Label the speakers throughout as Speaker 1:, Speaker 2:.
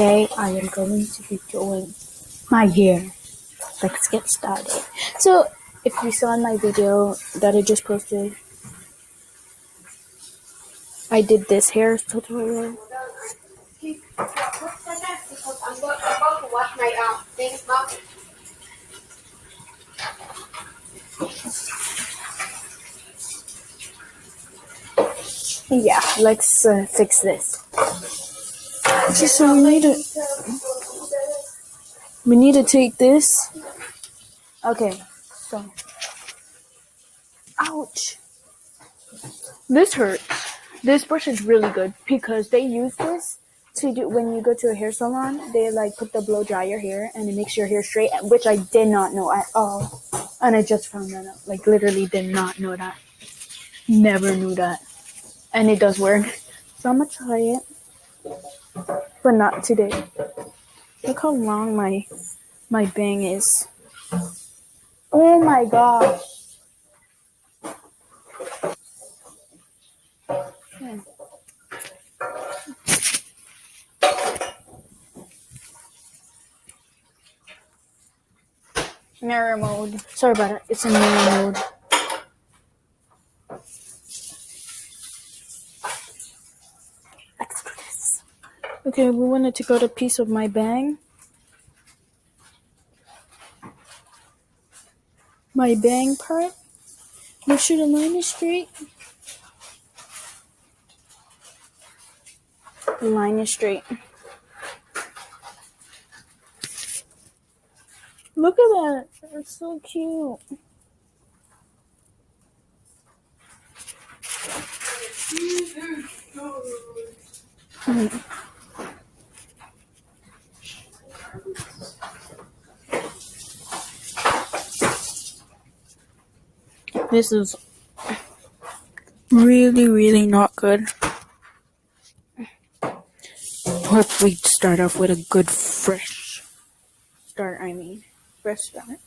Speaker 1: today I am going to be doing my hair. Let's get started. So, if you saw in my video that I just posted, I did this hair tutorial.
Speaker 2: Because I'm about to wash my things now.
Speaker 1: Yeah, let's fix this. Okay, so we need to take this. Okay, so ouch. This hurts. This brush is really good because they use this to do when you go to a hair salon. They like put the blow dry your hair and it makes your hair straight, which I did not know at all. And I just found that out. Like literally did not know that. Never knew that. And it does work. So I'm gonna try it. But not today. Look how long my bang is. Oh my gosh. Mirror mode. Sorry about it. It's in mirror mode. Let's do this. Okay, we wanted to take out a piece of my bang. My bang part. Make sure the line is straight. The line is straight. Look at that. That's so cute. This is really not good. What if we start off with a good fresh start, fresh start.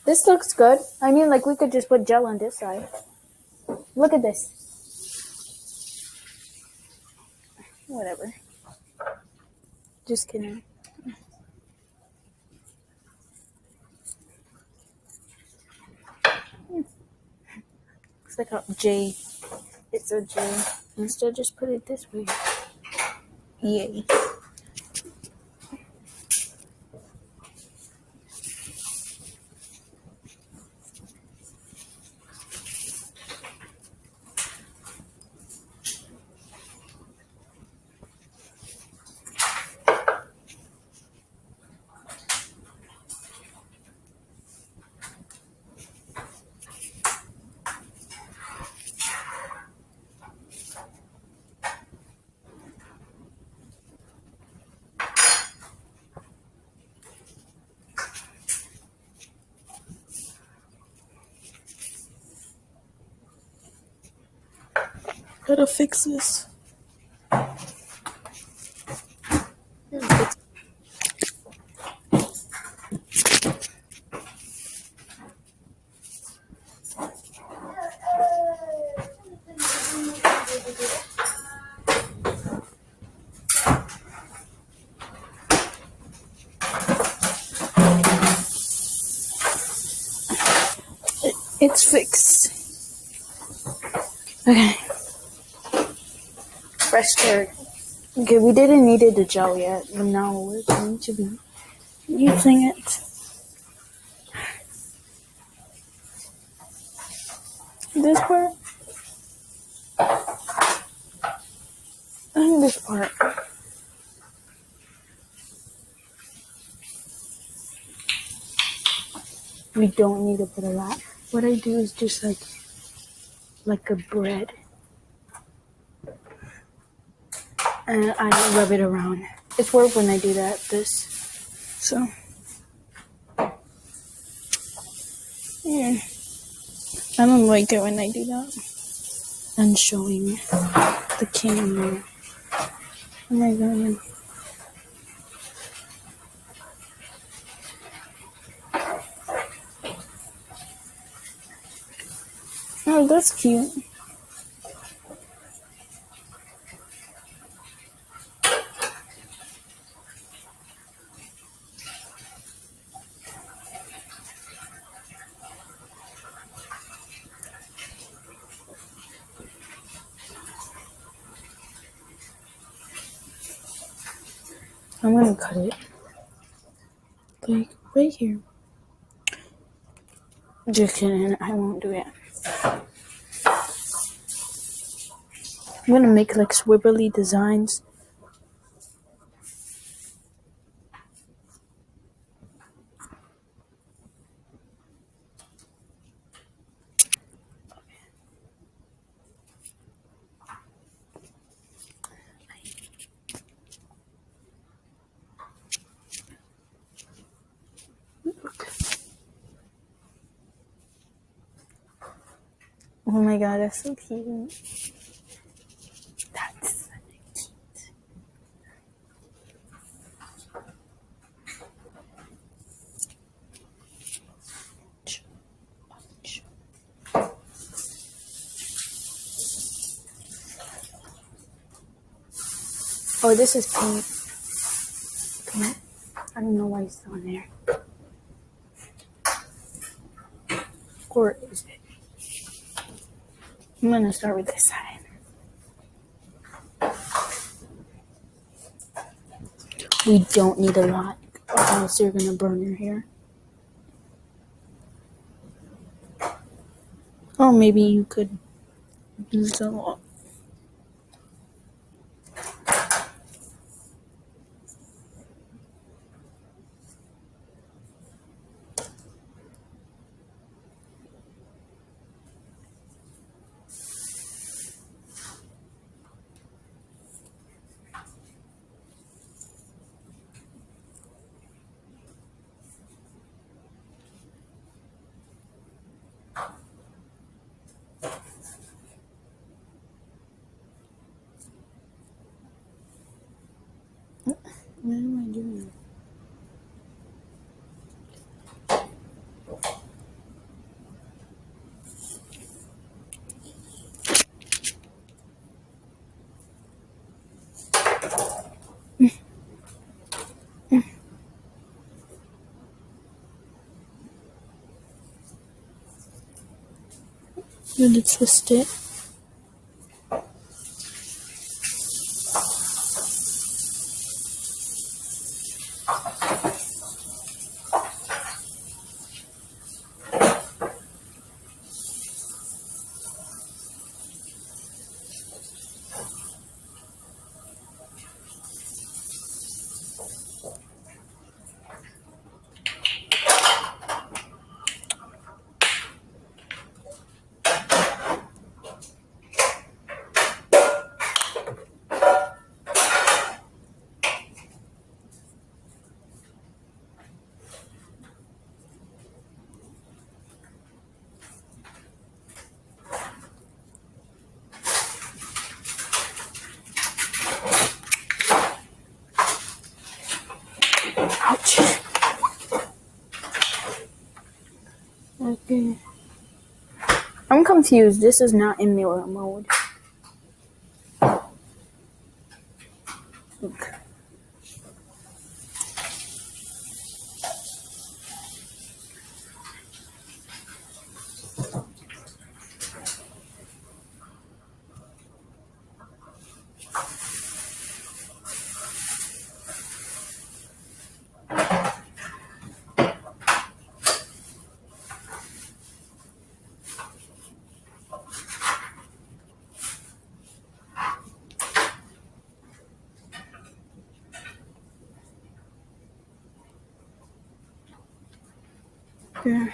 Speaker 1: This looks good. I mean, like we could just put gel on this side. Look at this. Whatever. Just kidding. Looks like a J. It's a J. Instead, just put it this way. Yay. Gotta fix this. It's fixed. Okay. Fresh start. Okay, we didn't need the gel yet, but now we're going to be using it. This part. And this part. We don't need to put a lot. What I do is just like a bread. And I rub it around. It's weird when I do that, So. Yeah. I don't like it when I do that. And showing the camera. Oh my god. Oh, that's cute. I'm gonna cut it like right here. Just kidding, I won't do it. I'm gonna make like swivelly designs. Oh my god, that's so cute. That's cute. Oh, this is paint. Paint. I don't know why it's on there. Or is it? I'm gonna start with this side. We don't need a lot, or else you're gonna burn your hair. Or maybe you could use a lot. What am I doing? I'm gonna twist it. Ouch. Okay. I'm confused. This is not in mirror mode. Okay. There.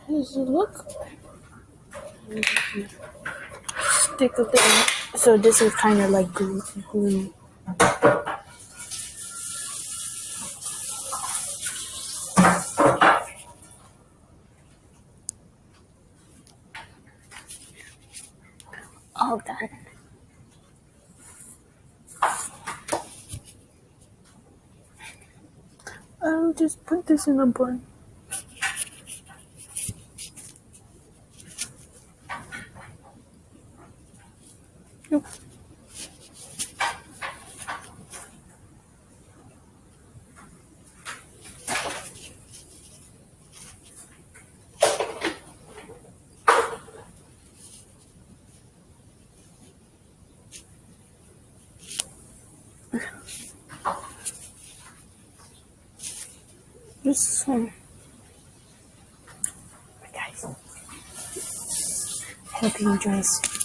Speaker 1: How does it look? Stick with it. So this is kind of like glue. All done. just put this in a bun. Nope. Just some. Guys, hope you enjoy this.